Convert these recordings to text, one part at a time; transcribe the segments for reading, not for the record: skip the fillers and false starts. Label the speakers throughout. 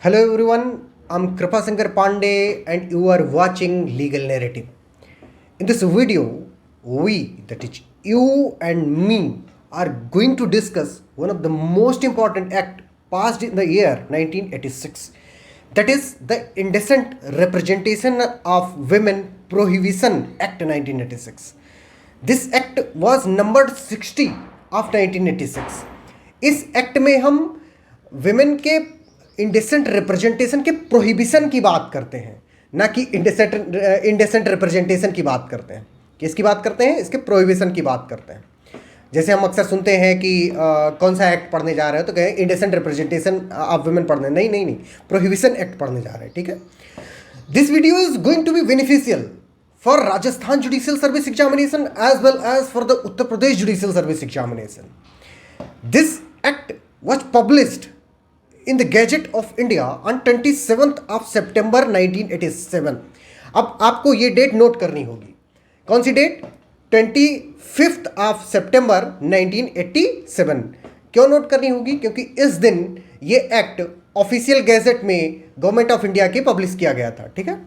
Speaker 1: Hello everyone, I'm Kripa Sankar Pandey and you are watching Legal Narrative. In this video, that is you and me, are going to discuss one of the most important act passed in the year 1986. That is the Indecent Representation of Women Prohibition Act 1986. This act was numbered 60 of 1986. इस act में हम women के इंडेसेंट representation के prohibition की बात करते हैं, ना कि इंडेसेंट रिप्रेजेंटेशन की बात करते हैं। किसकी बात करते हैं? इसके प्रोहिबिशन की बात करते हैं। जैसे हम अक्सर सुनते हैं कि कौन सा एक्ट पढ़ने जा रहे हो, तो कहें इंडेसेंट रिप्रेजेंटेशन ऑफ वुमेन पढ़ने। नहीं, प्रोहिबिशन एक्ट पढ़ने जा रहे हैं। ठीक है। This video is going to be beneficial for Rajasthan Judicial Service Examination as well as for the Uttar Pradesh Judicial Service Examination. This act was published in the Gazette of India on 27th of September 1987. अब आपको ये date note करनी होगी। कौन सी date? 25th of September 1987। क्यों note करनी होगी? क्योंकि इस दिन ये एक्ट ऑफिशियल गैजेट में गवर्नमेंट ऑफ इंडिया के पब्लिश किया गया था। ठीक है।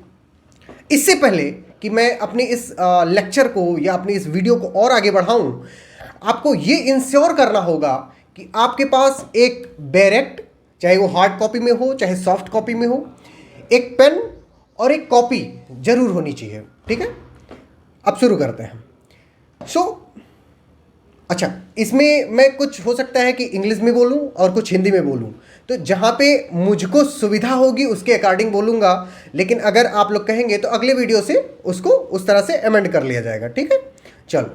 Speaker 1: इससे पहले कि मैं अपने इस लेक्चर को या अपनी इस वीडियो को और आगे बढ़ाऊं, आपको ये इंश्योर करना होगा कि आपके पास एक बैरेक्ट, चाहे वो हार्ड कॉपी में हो चाहे सॉफ्ट कॉपी में हो, एक पेन और एक कॉपी जरूर होनी चाहिए। ठीक है। अब शुरू करते हैं। अच्छा, इसमें मैं कुछ हो सकता है कि इंग्लिश में बोलूं और कुछ हिंदी में बोलूं, तो जहां पे मुझको सुविधा होगी उसके अकॉर्डिंग बोलूंगा, लेकिन अगर आप लोग कहेंगे तो अगले वीडियो से उसको उस तरह से अमेंड कर लिया जाएगा। ठीक है। चलो,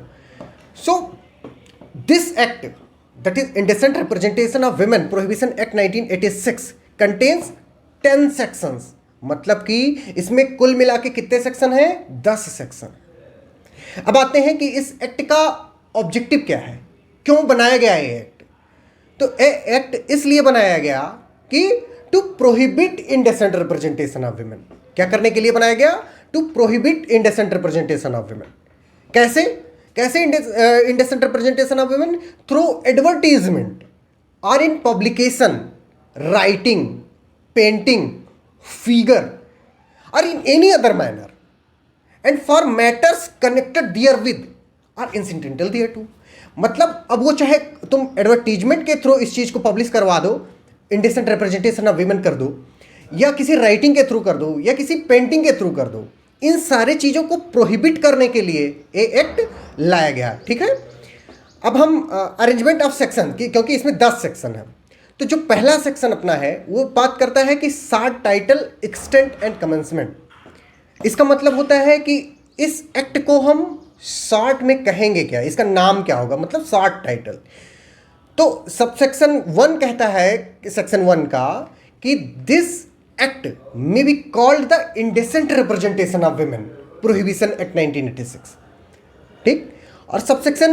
Speaker 1: this act, that is indecent representation of women prohibition act 1986 contains 10 sections. मतलब कि इसमें कुल मिला के कितने सेक्शन हैं? 10 सेक्शन। अब आते हैं कि इस एक्ट का ऑब्जेक्टिव क्या है, क्यों बनाया गया है एक्ट। तो एक्ट इसलिए बनाया गया कि to prohibit indecent representation of women. क्या करने के लिए बनाया गया? To prohibit indecent representation of women. कैसे indecent representation of women? Through advertisement or in publication, writing, painting, figure or in any other manner and for matters connected therewith or incidental thereto. मतलब अब वो चाहे तुम advertisement के through इस चीज को पब्लिश करवा दो, इंडेसेंट रिप्रेजेंटेशन ऑफ विमेन कर दो, या किसी राइटिंग के थ्रू कर दो, या किसी पेंटिंग के थ्रू कर दो, इन सारे चीजों को प्रोहिबिट करने के लिए ये एक्ट लाया गया। ठीक है। अब हम अरेंजमेंट ऑफ सेक्शन की, क्योंकि इसमें 10 सेक्शन है, तो जो पहला सेक्शन अपना है वो बात करता है कि short title, extent and commencement. इसका मतलब होता है कि इस एक्ट को हम शॉर्ट में कहेंगे क्या, इसका नाम क्या होगा, मतलब शॉर्ट टाइटल। तो सबसेक्शन 1 कहता है, सेक्शन 1 का, कि this act may be called the indecent representation of women prohibition act 1986। ठीक। और सेक्शन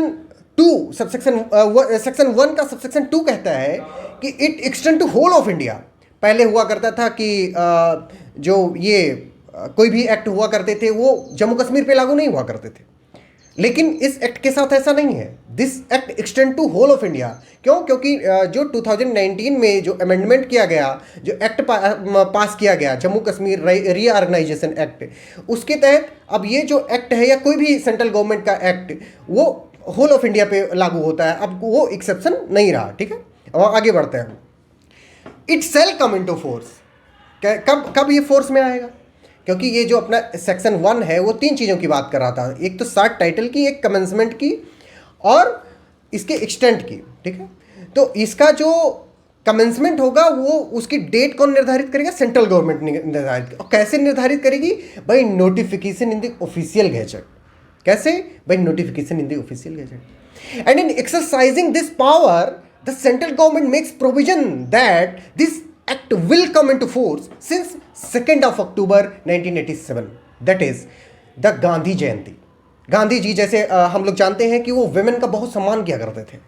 Speaker 1: 1 का सबसेक्शन 2 कहता है कि it extend to whole of India. पहले हुआ करता था कि जो ये कोई भी एक्ट हुआ करते थे वो जम्मू कश्मीर पे लागू नहीं हुआ करते थे, लेकिन इस एक्ट के साथ ऐसा नहीं है। This act extend to whole of India. क्यों? क्योंकि जो 2019 में जो अमेंडमेंट किया गया, जो एक्ट पास किया गया, जम्मू कश्मीर रीऑर्गेनाइजेशन एक्ट, उसके तहत अब ये जो एक्ट है या कोई भी सेंट्रल गवर्नमेंट का एक्ट, वो होल ऑफ इंडिया पे लागू होता है। अब वो एक्सेप्शन नहीं रहा। ठीक है। अब आगे बढ़ते हैं। It shall come into force. कब ये फोर्स में आएगा? क्योंकि ये जो अपना सेक्शन 1 है वो 3 चीज़ों की बात कर रहा था, एक तो शॉर्ट टाइटल की, एक कमेंसमेंट की और इसके एक्सटेंट की। ठीक है। तो इसका जो कमेंसमेंट होगा वो उसकी डेट कौन निर्धारित करेगा? सेंट्रल गवर्नमेंट निर्धारित। और कैसे निर्धारित करेगी? By notification in the official gazette. कैसे? By notification in the official gazette. And in exercising this power the central government makes provision that this Act will come into force since 2nd of October 1987, that is the Gandhi जयंती। गांधी जी जैसे हम लोग जानते हैं कि वो women का बहुत सम्मान किया करते थे,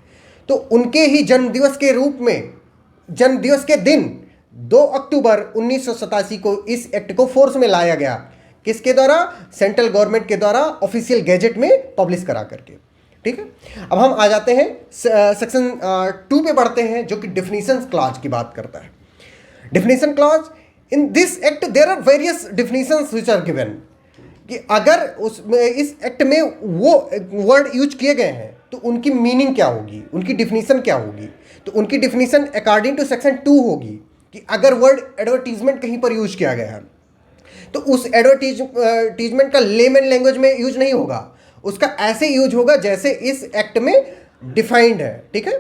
Speaker 1: तो उनके ही जन्मदिवस के रूप में, जन्मदिवस के दिन 2 अक्टूबर 1987 को इस एक्ट को फोर्स में लाया गया। किसके द्वारा? सेंट्रल गवर्नमेंट के द्वारा ऑफिशियल गैजेट में पब्लिश करा करके। ठीक है। अब हम आ जाते हैं सेक्शन 2 पे बढ़ते हैं, जो कि डेफिनेशन क्लॉज की बात करता है। Definition clause, in this act there are various definitions which are given, कि अगर इस एक्ट में वो वर्ड यूज किए गए हैं तो उनकी मीनिंग क्या होगी, उनकी डिफिनीशन क्या होगी। तो उनकी डिफिनीशन अकॉर्डिंग टू सेक्शन 2 होगी कि अगर वर्ड एडवर्टीजमेंट कहीं पर यूज किया गया है तो उस एडवर्टीजमेंट का लेमन लैंग्वेज में यूज नहीं होगा, उसका ऐसे यूज होगा जैसे इस एक्ट में डिफाइंड है। ठीक है,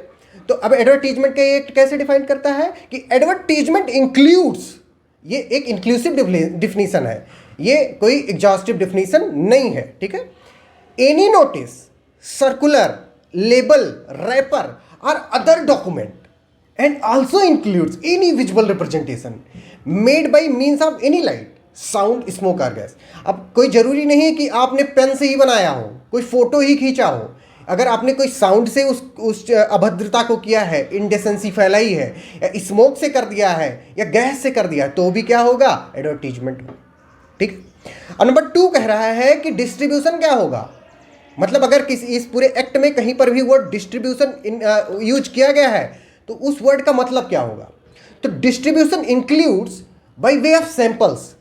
Speaker 1: तो अब एडवर्टीजमेंट का एक्ट कैसे डिफाइन करता है कि एडवर्टीजमेंट इंक्लूड्स, ये एक इंक्लूसिव डिफिनीशन है, ये कोई एग्जॉस्टिव डिफिनीशन नहीं है। ठीक है, any notice, circular, label, wrapper or other document and also includes any visual representation made by means of any light, sound, smoke or gas. अब कोई जरूरी नहीं कि आपने पेन से ही बनाया हो, कोई फोटो ही खींचा हो, अगर आपने कोई साउंड से उस अभद्रता को किया है, इंडेसेंसी फैलाई है, या स्मोक से कर दिया है या गैस से कर दिया है, तो भी क्या होगा, एडवर्टीजमेंट हो। ठीक। और नंबर 2 कह रहा है कि डिस्ट्रीब्यूशन क्या होगा, मतलब अगर किसी इस पूरे एक्ट में कहीं पर भी वर्ड डिस्ट्रीब्यूशन यूज किया गया है तो उस वर्ड का मतलब क्या होगा। तो distribution includes by way of samples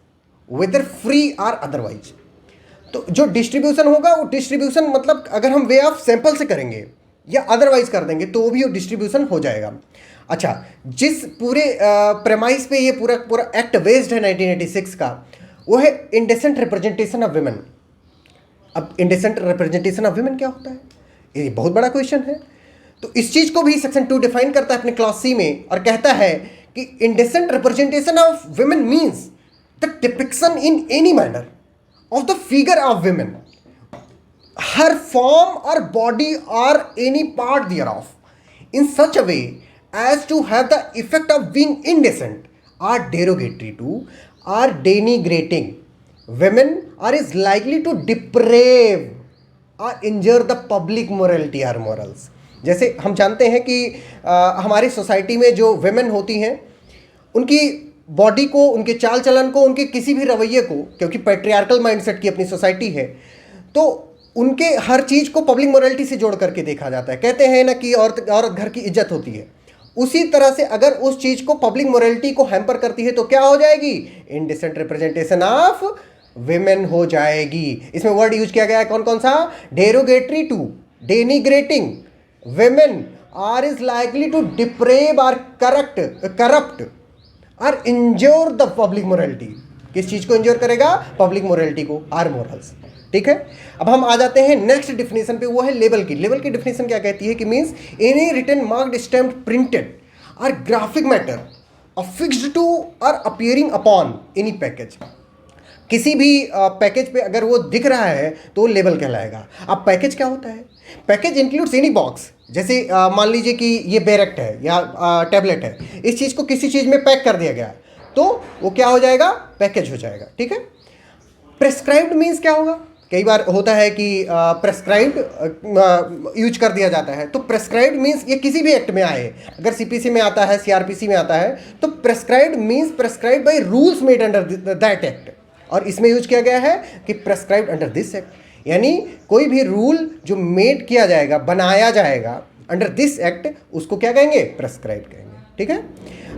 Speaker 1: whether free और अदरवाइज। तो जो डिस्ट्रीब्यूशन होगा वो डिस्ट्रीब्यूशन मतलब अगर हम वे ऑफ सैंपल से करेंगे या अदरवाइज कर देंगे तो भी वो डिस्ट्रीब्यूशन हो जाएगा। अच्छा, जिस पूरे प्रेमाइस पे ये पूरा एक्ट बेस्ड है 1986 का, वो है इंडेसेंट रिप्रेजेंटेशन ऑफ विमेन। अब इंडेसेंट रिप्रेजेंटेशन ऑफ विमेन क्या होता है, ये बहुत बड़ा क्वेश्चन है। तो इस चीज़ को भी सेक्शन 2 डिफाइन करता है अपने क्लॉज सी में और कहता है कि indecent representation of women means the depiction in any manner of the figure of women, her form or body or any part thereof, in such a way as to have the effect of being indecent or derogatory to or denigrating women or is likely to deprave or injure the public morality or morals। जैसे हम जानते हैं कि हमारी society में जो women होती हैं उनकी बॉडी को, उनके चाल चलन को, उनके किसी भी रवैये को, क्योंकि पैट्रियार्कल माइंडसेट की अपनी सोसाइटी है, तो उनके हर चीज़ को पब्लिक मोरालिटी से जोड़ करके देखा जाता है। कहते हैं ना कि औरत घर की इज्जत होती है, उसी तरह से अगर उस चीज़ को पब्लिक मोरालिटी को हैम्पर करती है तो क्या हो जाएगी, इनडिसेंट रिप्रेजेंटेशन ऑफ विमेन हो जाएगी। इसमें वर्ड यूज किया गया है कौन कौन सा, derogatory to, denigrating women or is likely to deprave or corrupt or injure the public morality. किस चीज को इंज्योर करेगा, पब्लिक मोरालिटी को, आर मोरल्स। ठीक है, अब हम आ जाते हैं नेक्स्ट डिफिनेशन पे, वो है लेबल की। लेबल की डिफिनेशन क्या कहती है कि means any written marked stamped printed और ग्राफिक मैटर अफिक्स्ड टू और अपीयरिंग अपॉन एनी पैकेज। किसी भी पैकेज पे अगर वो दिख रहा है तो लेबल कहलाएगा। अब पैकेज क्या होता है, पैकेज इंक्लूड्स एनी बॉक्स। जैसे मान लीजिए कि ये बेरेक्ट है या टैबलेट है, इस चीज़ को किसी चीज़ में पैक कर दिया गया तो वो क्या हो जाएगा, पैकेज हो जाएगा। ठीक है, प्रेस्क्राइब्ड मीन्स क्या होगा, कई बार होता है कि प्रेस्क्राइब्ड यूज कर दिया जाता है, तो प्रेस्क्राइब्ड मीन्स ये किसी भी एक्ट में आए, अगर सीपीसी में आता है, सीआरपीसी में आता है, तो prescribed means prescribed by rules made under that act. और इसमें यूज किया गया है कि प्रेस्क्राइब्ड अंडर दिस एक्ट, यानी कोई भी रूल जो मेड किया जाएगा, बनाया जाएगा अंडर दिस एक्ट, उसको क्या कहेंगे, प्रेस्क्राइब कहेंगे। ठीक है,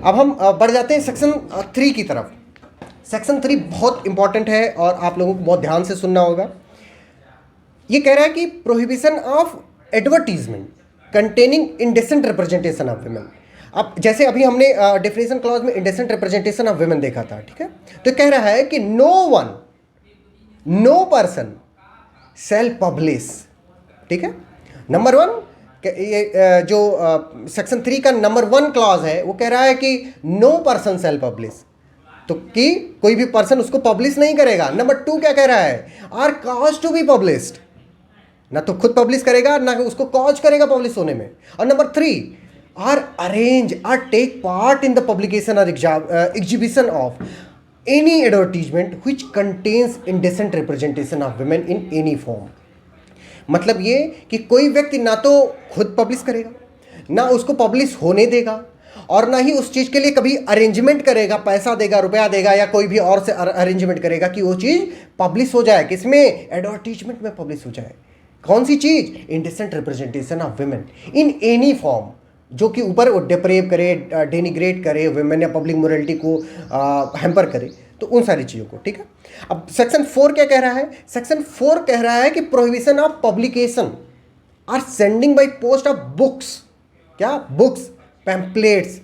Speaker 1: अब हम बढ़ जाते हैं सेक्शन 3 की तरफ। सेक्शन 3 बहुत इंपॉर्टेंट है और आप लोगों को बहुत ध्यान से सुनना होगा। ये कह रहा है कि prohibition of advertisement containing indecent representation of women. अब जैसे अभी हमने डेफिनेशन क्लॉज में इंडेसेंट रिप्रेजेंटेशन ऑफ विमेन देखा था, ठीक है, तो कह रहा है कि नो पर्सन सेल पब्लिश। ठीक है, नंबर 1 ये जो सेक्शन 3 का नंबर 1 क्लॉज है वो कह रहा है कि नो पर्सन सेल पब्लिश, तो कि कोई भी पर्सन उसको पब्लिश नहीं करेगा। नंबर 2 क्या कह रहा है, are cause to be published, ना तो खुद पब्लिश करेगा ना उसको कॉज करेगा पब्लिश होने में। और number 3, or arrange or take part in the publication or exhibition of any advertisement which contains indecent representation of women in any form. मतलब ये कि कोई व्यक्ति ना तो खुद पब्लिश करेगा, ना उसको पब्लिश होने देगा, और ना ही उस चीज़ के लिए कभी अरेंजमेंट करेगा, पैसा देगा, रुपया देगा या कोई भी और से अरेंजमेंट करेगा कि वो चीज़ पब्लिश हो जाए, किसमें, एडवर्टीजमेंट में पब्लिश हो जाए। कौन सी चीज़, indecent representation of women in any form, जो कि ऊपर वो डिप्रेव करे, डेनिग्रेट करे वुमेन या पब्लिक मोरालिटी को हैम्पर करे, तो उन सारी चीज़ों को, ठीक है। अब सेक्शन 4 क्या कह रहा है? सेक्शन 4 कह रहा है कि prohibition of publication or sending by post of books, क्या बुक्स, पैम्पलेट्स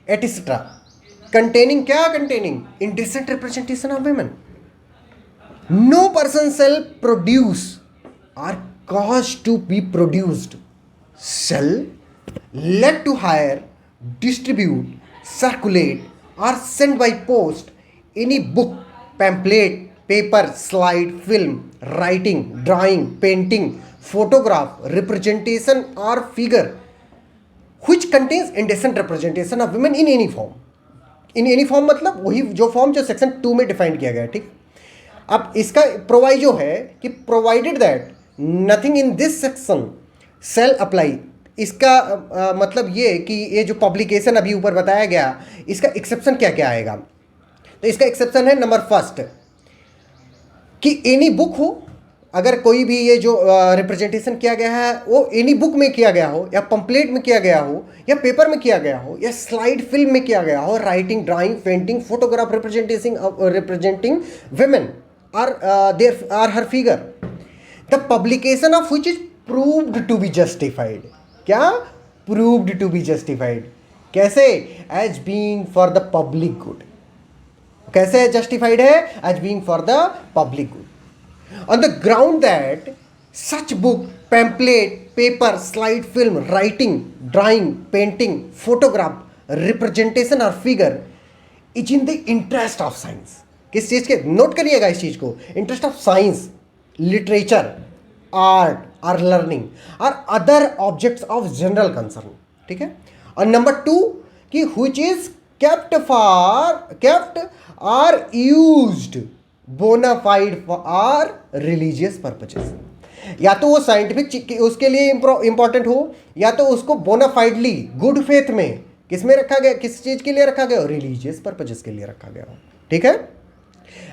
Speaker 1: एटिस्ट्रा कंटेनिंग, क्या containing indecent representation of women. No person shall produce or cause to be produced shall let to hire, distribute, circulate or send by post any book, pamphlet, paper, slide, film, writing, drawing, painting, photograph, representation or figure which contains indecent representation of women in any form. In any form मतलब वही जो form जो section 2 में define किया गया है, ठीक। अब इसका प्रोवाइजो है कि provided that nothing in this section shall apply. इसका मतलब ये कि ये जो पब्लिकेशन अभी ऊपर बताया गया, इसका एक्सेप्शन क्या क्या आएगा। तो इसका एक्सेप्शन है नंबर फर्स्ट कि एनी बुक हो, अगर कोई भी ये जो रिप्रेजेंटेशन किया गया है वो एनी बुक में किया गया हो, या पंपलेट में किया गया हो, या पेपर में किया गया हो, या स्लाइड फिल्म में किया गया हो, writing, drawing, painting, photograph representing women or her figure, the publication of which is proved to be justified. क्या? Proved to be justified. कैसे? As being for the public good. कैसे जस्टिफाइड है? As being for the public good, on the ground that such book, pamphlet, paper, slide film, writing, drawing, painting, photograph, representation or figure is in the interest of science। किस चीज़ के? Note करिएगा इस चीज़ को, interest of science, literature, art और learning और other objects of general concern, ठीक है। और नंबर 2 कि which is kept or used bona fide for religious purposes. या तो वो साइंटिफिक उसके लिए इंपॉर्टेंट हो, या तो उसको बोनाफाइडली गुड फेथ में किस में रखा गया, किस चीज के लिए रखा गया हो, रिलीजियस पर्पजेस के लिए रखा गया हो, ठीक है।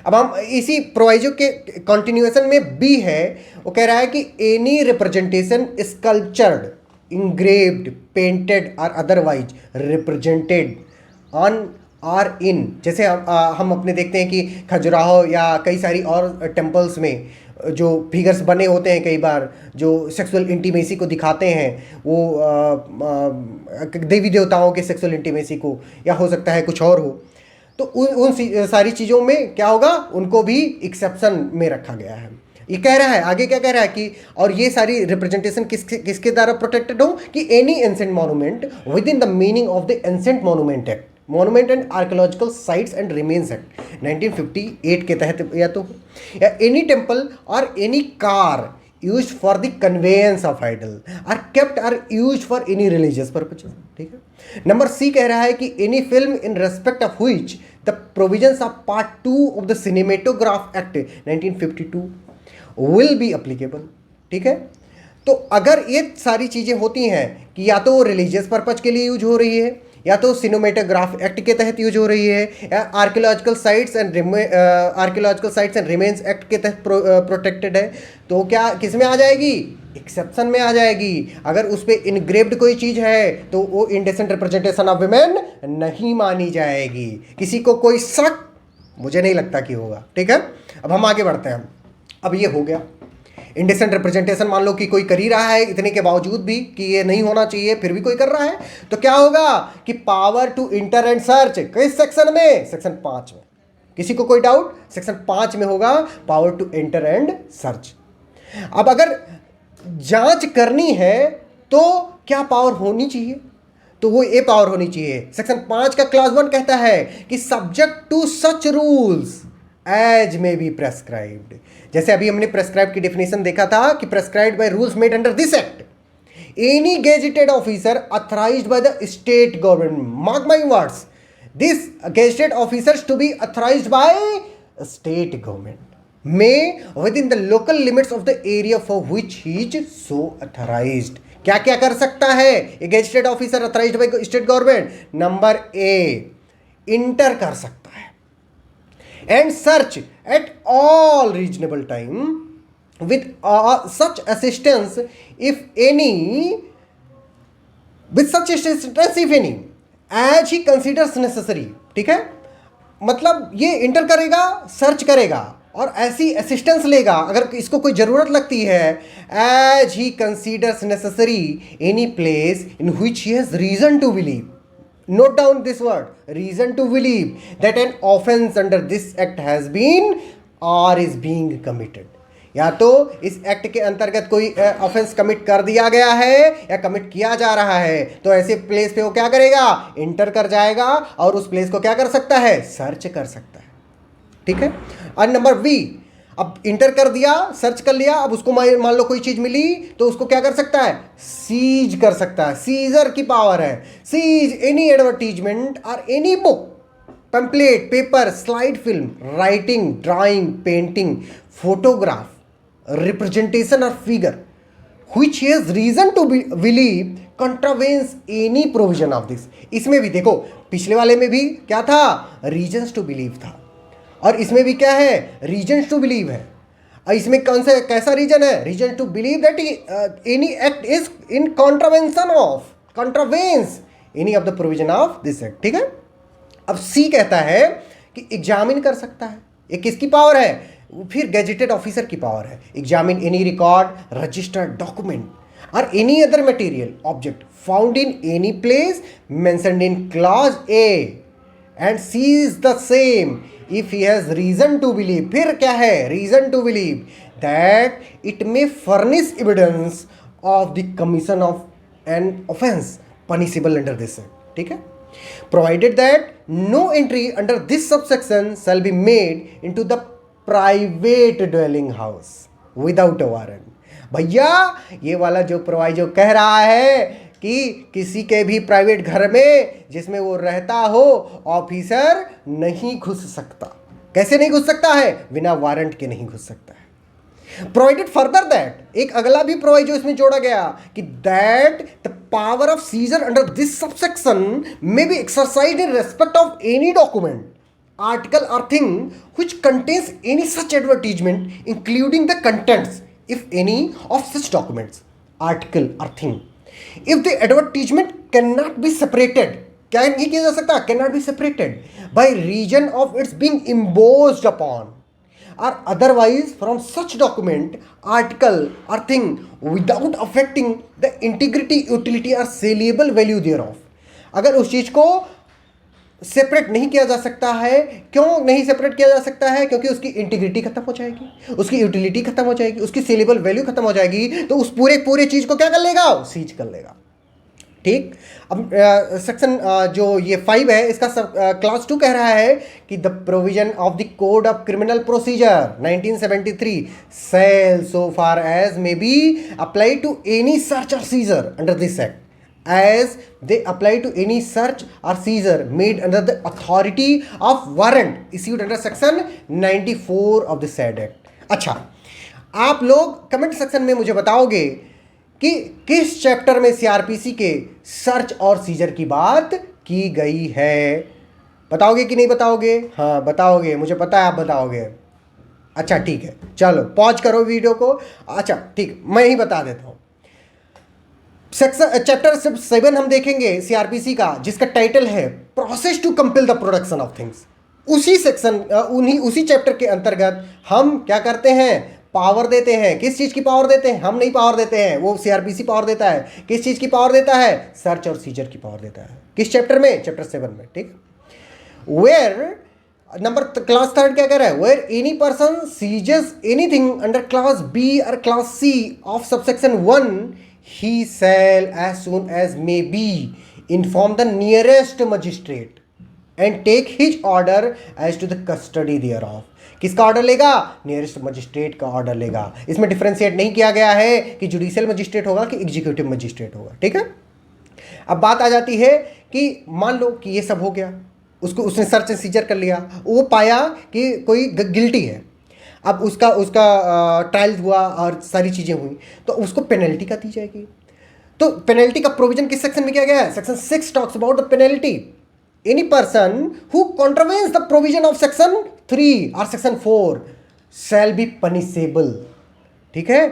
Speaker 1: अब हम इसी प्रोवाइजो के कंटिन्यूएशन में बी है, वो कह रहा है कि any representation sculptured, engraved, painted or otherwise represented on or in, जैसे हम अपने देखते हैं कि खजुराहो या कई सारी और टेम्पल्स में जो फिगर्स बने होते हैं, कई बार जो सेक्सुअल इंटीमेसी को दिखाते हैं, वो देवी देवताओं के सेक्सुअल इंटीमेसी को, या हो सकता है कुछ और हो, तो उन सारी चीज़ों में क्या होगा, उनको भी एक्सेप्शन में रखा गया है। ये कह रहा है आगे, क्या कह रहा है कि और ये सारी रिप्रेजेंटेशन किसके द्वारा प्रोटेक्टेड हो, कि any ancient monument within the meaning of the ancient monument act, monument and archaeological sites and remains act 1958 के तहत, या एनी टेम्पल और any car used for the conveyance of idol or kept or used for any religious purposes, ठीक है। Number C कह रहा है कि any film in respect of which the provisions of part 2 of the cinematograph act 1952 will be applicable, ठीक है। तो अगर ये सारी चीज़ें होती हैं कि या तो वो रिलीजियस पर्पज के लिए यूज हो रही है, या तो सिनेमेटोग्राफ एक्ट के तहत यूज हो रही है, या archaeological sites and remains act के तहत प्रोटेक्टेड है, तो क्या किस में आ जाएगी, एक्सेप्शन में आ जाएगी। अगर उस पर इनग्रेव्ड कोई चीज़ है तो वो इंडेसेंट रिप्रेजेंटेशन ऑफ वुमेन नहीं मानी जाएगी। किसी को कोई शक मुझे नहीं लगता कि होगा, ठीक है। अब हम आगे बढ़ते हैं। अब ये हो गया इंडेसेंट रिप्रेजेंटेशन, मान लो कि कोई कर ही रहा है इतने के बावजूद भी कि ये नहीं होना चाहिए, फिर भी कोई कर रहा है, तो क्या होगा कि power to enter and search, किस सेक्शन में, सेक्शन 5 में। किसी को कोई डाउट, सेक्शन 5 में होगा power to enter and search. अब अगर जांच करनी है तो क्या पावर होनी चाहिए, तो वो ये पावर होनी चाहिए। सेक्शन 5 का क्लास 1 कहता है कि subject to such rules as may be prescribed. जैसे अभी हमने प्रेस्क्राइब की डेफिनेशन देखा था कि prescribed by rules made under this act, any gazetted officer authorised by the state government, mark my words, this gazetted officers to be authorised by state government may within the local limits of the area for which he is so authorized। क्या क्या कर सकता है ये gazetted officer authorised by state government? Number A, enter कर सकता है and search at all reasonable time with such assistance if any with such assistance if any as he considers necessary. ठीक है, मतलब ये इंटर करेगा, सर्च करेगा और ऐसी असिस्टेंस लेगा अगर इसको कोई ज़रूरत लगती है, as he considers necessary any place in which he has reason to believe, note down this word, reason to believe that an offense under this act has been or is being committed। या तो इस act के अंतर्गत कोई offence commit कर दिया गया है या कमिट किया जा रहा है, तो ऐसे प्लेस पे वो क्या करेगा, इंटर कर जाएगा और उस प्लेस को क्या कर सकता है, सर्च कर सकता है। ठीक है, और नंबर बी, अब इंटर कर दिया, सर्च कर लिया, अब उसको मान लो कोई चीज मिली तो उसको क्या कर सकता है, सीज कर सकता है। सीजर की पावर है, सीज एनी एडवर्टीजमेंट और any book, pamphlet, paper, slide film, writing, drawing, painting, photograph, representation और figure which he has reason to believe contravenes any provision of this। इसमें भी देखो, पिछले वाले में भी क्या था, रीजन्स टू बिलीव था, और इसमें भी क्या है, रीजन्स टू बिलीव है। और इसमें कौन सा कैसा रीजन है, reason to believe that any act is in contravention of, contravenes any of the provision of this act. ठीक है, अब सी कहता है कि एग्जामिन कर सकता है, ये किसकी पावर है, फिर गैजेटेड ऑफिसर की पावर है। Examine any record, registered document or any other material object found in any place mentioned in clause A and seize the same if he has reason to believe, फिर क्या है, reason to believe that it may furnish evidence of the commission of an offence punishable under this act. ठीक है, provided that no entry under this subsection shall be made into the private dwelling house without a warrant। भैया ये वाला जो proviso कह रहा है कि किसी के भी प्राइवेट घर में जिसमें वो रहता हो, ऑफिसर नहीं घुस सकता। कैसे नहीं घुस सकता है, बिना वारंट के नहीं घुस सकता है। प्रोवाइडेड फर्दर दैट, एक अगला भी प्रोवाइजो इसमें जोड़ा गया कि that the power of seizure under this subsection may be exercised in respect of any document, article or thing which contains any such advertisement including the contents if any of such documents, article or thing, if the advertisement cannot be separated, क्या नहीं किया जा सकता, cannot be separated by region of its being imposed upon or otherwise from such document, article or thing without affecting the integrity, utility or saleable value thereof। अगर उस चीज को separate नहीं किया जा सकता है, क्यों नहीं सेपरेट किया जा सकता है, क्योंकि उसकी इंटीग्रिटी खत्म हो जाएगी, उसकी यूटिलिटी खत्म हो जाएगी, उसकी सेलेबल वैल्यू खत्म हो जाएगी, तो उस पूरे चीज को क्या कर लेगा, सीज कर लेगा। ठीक, अब सेक्शन जो ये 5 है इसका क्लास 2 कह रहा है कि the provision of the code of criminal procedure 1973 shall so far as may be apply to any search or seizure under this act as they apply to any search or seizure made under the authority of warrant issued under section 94 of the said act। अच्छा, आप लोग comment section में मुझे बताओगे कि किस chapter में CrPC के सर्च और सीजर की बात की गई है। बताओगे कि नहीं बताओगे, हाँ बताओगे, मुझे पता है आप बताओगे। अच्छा ठीक है, चलो पॉज करो वीडियो को। अच्छा ठीक, मैं ही बता देता हूँ। सेक्शन चैप्टर 7 हम देखेंगे सीआरपीसी का, जिसका टाइटल है process to compel the production of things. उसी सेक्शन उसी चैप्टर के अंतर्गत हम क्या करते हैं, पावर देते हैं। किस चीज़ की पावर देते हैं, हम नहीं पावर देते हैं, वो सीआरपीसी पावर देता है। किस चीज़ की पावर देता है, सर्च और सीजर की पावर देता है। किस चैप्टर में, चैप्टर 7 में। ठीक, वेयर नंबर क्लास 3 क्या कह रहा है, where any person seizes anything under class B or class C of subsection 1 he shall as soon as may be inform the nearest magistrate and take his order as to the custody thereof। किसका order लेगा, nearest magistrate का order लेगा। इसमें differentiate नहीं किया गया है कि जुडिशियल मजिस्ट्रेट होगा कि एग्जीक्यूटिव मजिस्ट्रेट होगा। ठीक है, अब बात आ जाती है कि मान लो कि ये सब हो गया, उसने सर्च एंड सीजर कर लिया, वो पाया कि कोई गिल्टी है, अब उसका ट्रायल हुआ और सारी चीज़ें हुई, तो उसको पेनल्टी का दी जाएगी। तो पेनल्टी का प्रोविजन किस सेक्शन में किया गया है, section 6 talks about the penalty. Any person who contravenes the provision of section 3 और सेक्शन 4 शैल बी पनिशेबल। ठीक है,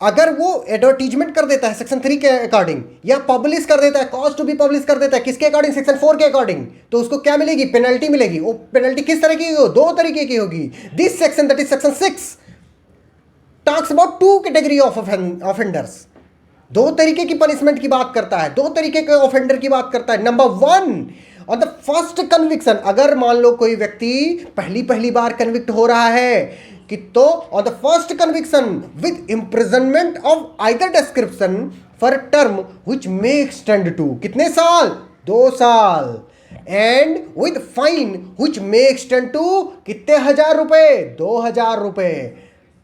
Speaker 1: अगर वो एडवर्टीजमेंट कर देता है सेक्शन 3 के अकॉर्डिंग, या पब्लिश कर देता है, कॉज टू बी पब्लिश कर देता है किसके अकॉर्डिंग, सेक्शन 4 के अकॉर्डिंग, तो उसको क्या मिलेगी, पेनल्टी मिलेगी। वो पेनल्टी किस तरह की हो, दो तरीके की होगी। This section, that is section 6, talks about two category of offenders. दो तरीके की पनिशमेंट की बात करता है, दो तरीके के ऑफेंडर की बात करता है। Number 1, on the first conviction, अगर मान लो कोई व्यक्ति पहली बार कन्विक्ट हो रहा है कि तो on the first conviction with imprisonment of either description for term which may extend to, कितने साल, 2 साल, and with fine which may extend to कितने हजार रुपए, 2000 रुपए,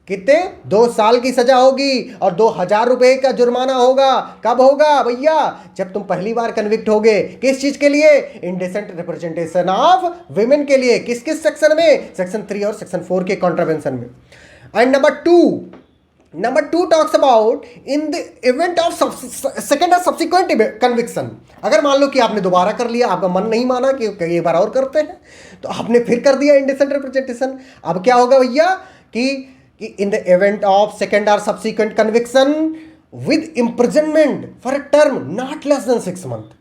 Speaker 1: कितने, 2 साल की सजा होगी और 2000 रुपए का जुर्माना होगा। कब होगा भैया, जब तुम पहली बार कन्विक्ट होगे। किस चीज के लिए, इंडिसेंट रिप्रेजेंटेशन ऑफ विमेन के लिए। किस किस सेक्शन में, सेक्शन 3 और सेक्शन 4 के कॉन्ट्रावेंशन में। And number two talks about in the event of second और सब्सिक्वेंट कन्विक्शन। अगर मान लो कि आपने दोबारा कर लिया, आपका मन नहीं माना कि एक बार और करते हैं, तो आपने फिर कर दिया इंडिसेंट रिप्रेजेंटेशन। अब क्या होगा भैया कि in the event of second or subsequent conviction with imprisonment for a term not less than 6 months,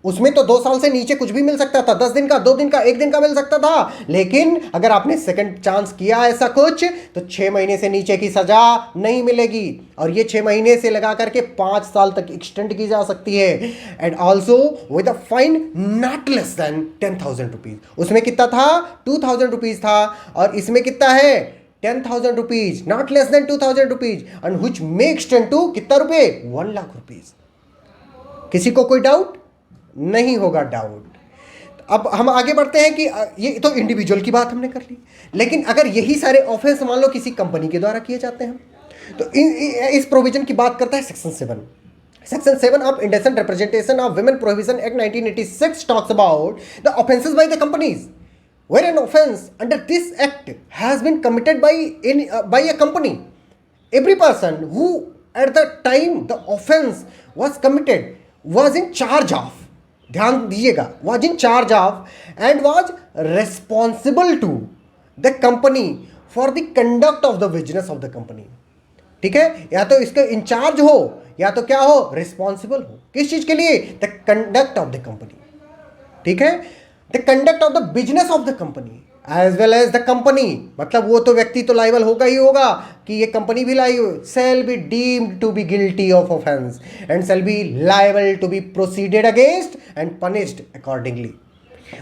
Speaker 1: उसमें तो 2 साल से नीचे कुछ भी मिल सकता था, 10 दिन का, 2 दिन का, 1 दिन का मिल सकता था। लेकिन अगर आपने सेकंड चांस किया ऐसा कुछ, तो 6 महीने से नीचे की सजा नहीं मिलेगी, और ये 6 महीने से लगा करके 5 साल तक एक्सटेंड की जा सकती है। And also with a fine not less then 10,000 rupees. उसमें कितना था, 2,000 रुपीज था, और इसमें कितना है, 10,000 rupees, not less than 2,000 rupees, and which may extend to कितना रुपए, 1 लाख रुपीज। किसी को कोई डाउट नहीं होगा, डाउट। अब हम आगे बढ़ते हैं कि ये तो इंडिविजुअल की बात हमने कर ली, लेकिन अगर यही सारे ऑफेंस मान लो किसी कंपनी के द्वारा किए जाते हैं, तो इस प्रोविजन की बात करता है section 7। Section 7 of indecent representation of women prohibition act 1986 talks about the offences by the companies where an offense under this act has been committed by a company. Every person who at the time the offense was committed was in charge of, ध्यान दीजिएगा, was in charge of and was responsible to the company for the conduct of the business of the company. ठीक है, या तो इसका in charge हो या तो क्या हो, रिस्पॉन्सिबल हो। किस चीज के लिए, the conduct of the company. ठीक है, the conduct of the business of the company as well as the company, मतलब वो तो व्यक्ति तो लाइबल होगा ही होगा कि ये कंपनी भी लाई, shall be deemed to be guilty of offence and shall be liable to be proceeded against and punished accordingly.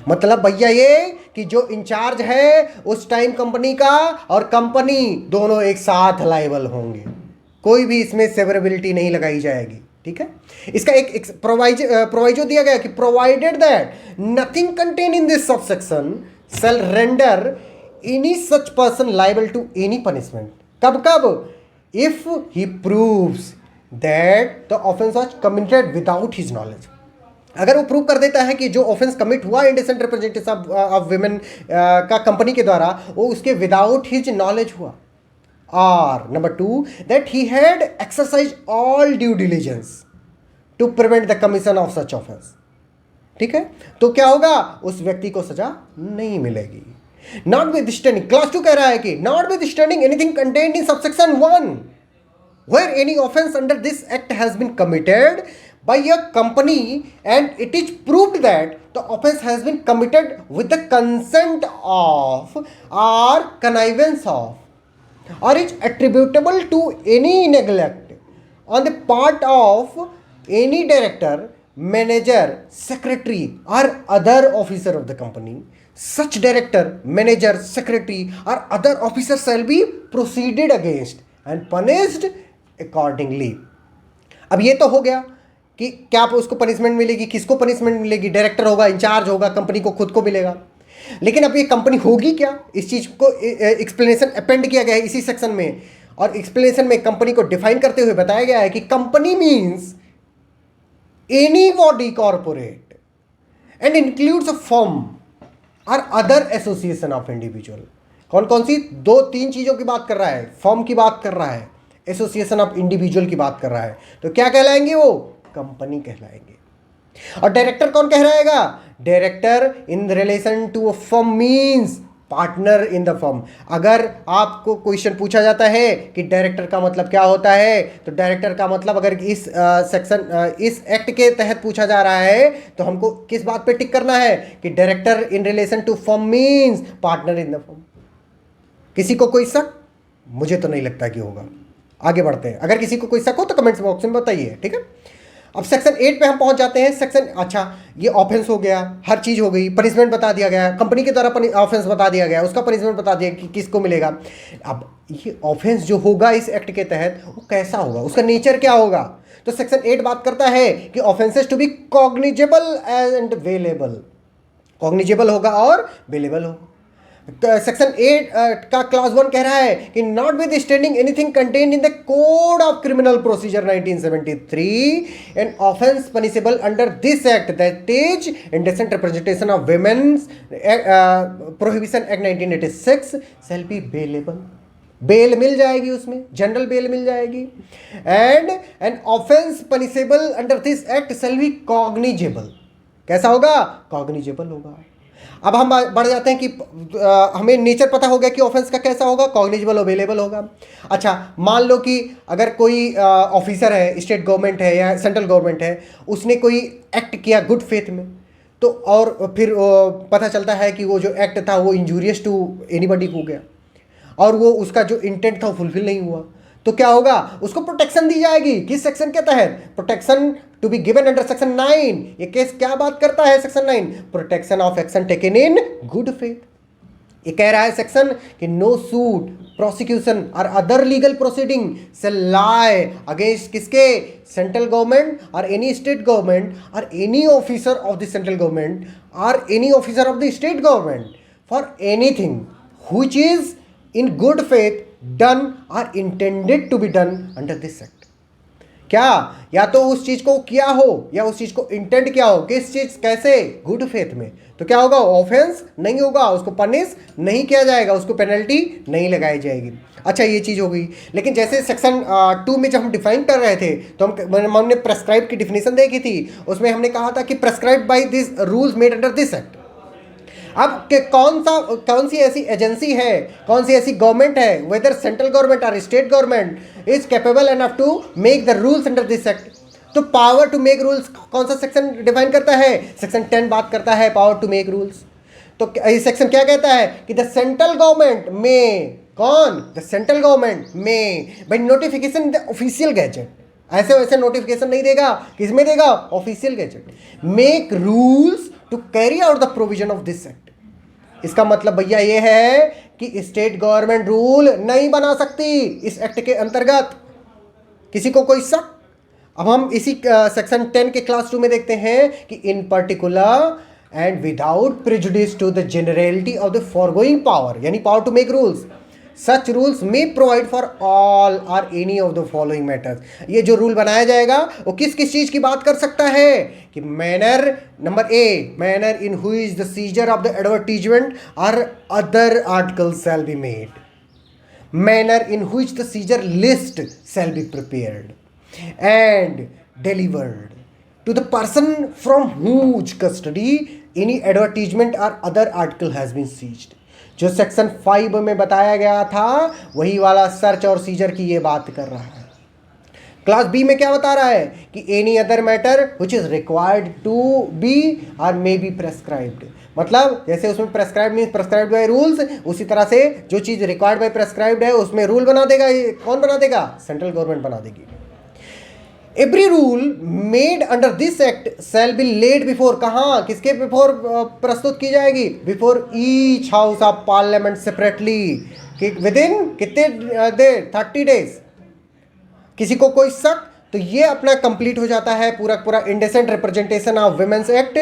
Speaker 1: मतलब भैया ये कि जो इंचार्ज है उस टाइम कंपनी का और कंपनी दोनों एक साथ लाइबल होंगे, कोई भी इसमें सेवरेबिलिटी नहीं लगाई जाएगी। ठीक है, इसका एक प्रोवाइजो दिया गया कि provided that nothing contain in this subsection shall render any such person liable to any punishment. कब if he proves that the offence was committed without his knowledge. अगर वो प्रूव कर देता है कि जो ऑफेंस कमिट हुआ इंडिसेंट रिप्रेजेंटेशन ऑफ विमेन का कंपनी के द्वारा, वो उसके विदाउट हिज नॉलेज हुआ। और number 2, that he had exercised all due diligence to prevent the commission of such offense। ठीक है, तो क्या होगा, उस व्यक्ति को सजा नहीं मिलेगी। Notwithstanding, क्लास 2 कह रहा है कि notwithstanding anything contained in subsection 1 where any offense under this act has been committed by a company and it is proved that the offense has been committed with the consent of or connivance of or is attributable to any neglect on the part of any director, manager, secretary or other officer of the company, such director, manager, secretary or other officer shall be proceeded against and punished accordingly। अब ये तो हो गया कि क्या उसको punishment मिलेगी, किसको पनिशमेंट मिलेगी, डायरेक्टर होगा, इंचार्ज होगा, कंपनी को खुद को मिलेगा। लेकिन अब ये कंपनी होगी क्या, इस चीज को एक्सप्लेनेशन अपेंड किया गया है इसी सेक्शन में, और एक्सप्लेनेशन में कंपनी को डिफाइन करते हुए बताया गया है कि company means any body corporate and includes a firm और अदर एसोसिएशन ऑफ इंडिविजुअल। कौन कौन सी 2-3 चीजों की बात कर रहा है, फर्म की बात कर रहा है, एसोसिएशन ऑफ इंडिविजुअल की बात कर रहा है, तो क्या कहलाएंगे, वो कंपनी कहलाएंगे। और डायरेक्टर कौन कह रहेगा, director in relation to a firm means partner in the firm. अगर आपको क्वेश्चन पूछा जाता है कि डायरेक्टर का मतलब क्या होता है, तो डायरेक्टर का मतलब अगर इस इस एक्ट के तहत पूछा जा रहा है तो हमको किस बात पे टिक करना है कि director in relation to firm means partner in the firm. किसी को कोई शक? मुझे तो नहीं लगता कि होगा। आगे बढ़ते हैं, अगर किसी को कोई शक हो तो कमेंट्स बॉक्स में बताइए, ठीक है। अब सेक्शन 8 पे हम पहुंच जाते हैं। सेक्शन, अच्छा ये ऑफेंस हो गया, हर चीज़ हो गई, पनिशमेंट बता दिया गया, कंपनी के द्वारा ऑफेंस बता दिया गया, उसका पनिशमेंट बता दिया कि किसको मिलेगा। अब ये ऑफेंस जो होगा इस एक्ट के तहत वो कैसा होगा, उसका नेचर क्या होगा। तो सेक्शन 8 बात करता है कि offences to be cognizable and bailable, cognizable होगा और वेलेबल होगा। सेक्शन 8 का क्लास 1 कह रहा है कि notwithstanding anything contained in the code of criminal procedure 1973 an offence punishable under this act that is indecent representation of women's prohibition act 1986 shall be bailable. Bail मिल जाएगी, उसमें general bail मिल जाएगी। And an offence punishable under this act shall be cognizable. कैसा होगा? Cognizable होगा। अब हम बढ़ जाते हैं कि हमें नेचर पता हो गया कि ऑफेंस का कैसा होगा, कॉग्निजेबल अवेलेबल होगा। अच्छा, मान लो कि अगर कोई ऑफिसर है, स्टेट गवर्नमेंट है या सेंट्रल गवर्नमेंट है, उसने कोई एक्ट किया गुड फेथ में, तो और फिर पता चलता है कि वो जो एक्ट था वो इंजूरियस टू एनीबडी हो गया और वो उसका जो इंटेंट था वो फुलफिल नहीं हुआ, तो क्या होगा? उसको प्रोटेक्शन दी जाएगी। किस सेक्शन के तहत? Protection to be given under section 9। ये केस क्या बात करता है? Section 9, protection of action taken in good faith. ये कह रहा है सेक्शन कि no suit, prosecution or other legal proceeding से लाई अगेंस्ट किसके? Central government or any state government or any officer of the central government or any officer of the state government for anything which is in good faith done और intended to be done under this act. क्या? या तो उस चीज को किया हो या उस चीज को इंटेंड किया हो। किस चीज? कैसे? गुड फेथ में। तो क्या होगा? ऑफेंस नहीं होगा, उसको पनिश नहीं किया जाएगा, उसको पेनल्टी नहीं लगाई जाएगी। अच्छा, ये चीज हो गई। लेकिन जैसे सेक्शन 2 में जब हम डिफाइन कर रहे थे तो हमने प्रेस्क्राइब की डिफिनेशन देखी थी। उसमें हमने कहा था कि prescribe by this rules made under this act. अब कौन सी ऐसी एजेंसी है, कौन सी ऐसी गवर्नमेंट है, वेदर सेंट्रल गवर्नमेंट और state government is capable enough to make the rules under this act. तो पावर टू मेक रूल्स कौन सा सेक्शन डिफाइन करता है? सेक्शन 10 बात करता है पावर टू मेक रूल्स। तो ये सेक्शन क्या कहता है कि द सेंट्रल गवर्नमेंट में, कौन? द सेंट्रल गवर्नमेंट में by notification the official gazette, ऐसे वैसे नोटिफिकेशन नहीं देगा, किसमें देगा? Official gazette, make rules to carry out the provision of this act. इसका मतलब भैया ये है कि स्टेट गवर्नमेंट रूल नहीं बना सकती इस एक्ट के अंतर्गत। किसी को कोई शक? अब हम इसी सेक्शन 10 के क्लास 2 में देखते हैं कि in particular and without prejudice to the generality of the foregoing power, यानी power to make rules, such rules may provide for all or any of the following matters. ये जो रूल बनाया जाएगा वो किस किस चीज की बात कर सकता है कि manner, number A, manner in which the seizure of the advertisement or other articles shall be made, manner in which the seizure list shall be prepared and delivered to the person from whose custody any advertisement or other article has been seized. जो section 5 में बताया गया था वही वाला search or scissor की ये बात कर रहा है। क्लास बी में क्या बता रहा है कि any other matter which is required to be और मे बी प्रेस्क्राइब्ड, मतलब जैसे उसमें prescribe means prescribed by rules, उसी तरह से जो चीज रिक्वायर्ड बाय प्रेस्क्राइब्ड है उसमें रूल बना देगा। कौन बना देगा? सेंट्रल गवर्नमेंट बना देगी। Every rule made under this act shall B laid before, कहाँ, किसके बिफोर प्रस्तुत की जाएगी? Before each house of parliament separately, with in कितने देर? 30 डेज। किसी को कोई शक? तो ये अपना कंप्लीट हो जाता है पूरा पूरा indecent representation of women's act.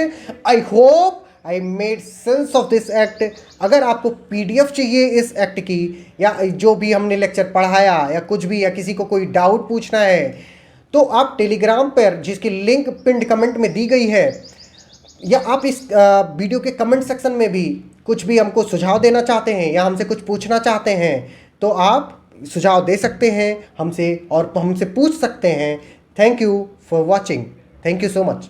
Speaker 1: I hope I made sense of this act. अगर आपको PDF चाहिए इस एक्ट की, या जो भी हमने लेक्चर पढ़ाया या कुछ भी, या किसी को कोई डाउट पूछना है, तो आप टेलीग्राम पर, जिसकी लिंक पिंड कमेंट में दी गई है, या आप इस वीडियो के कमेंट सेक्शन में भी कुछ भी हमको सुझाव देना चाहते हैं या हमसे कुछ पूछना चाहते हैं तो आप सुझाव दे सकते हैं हमसे और हमसे पूछ सकते हैं। Thank you for watching. Thank you so much.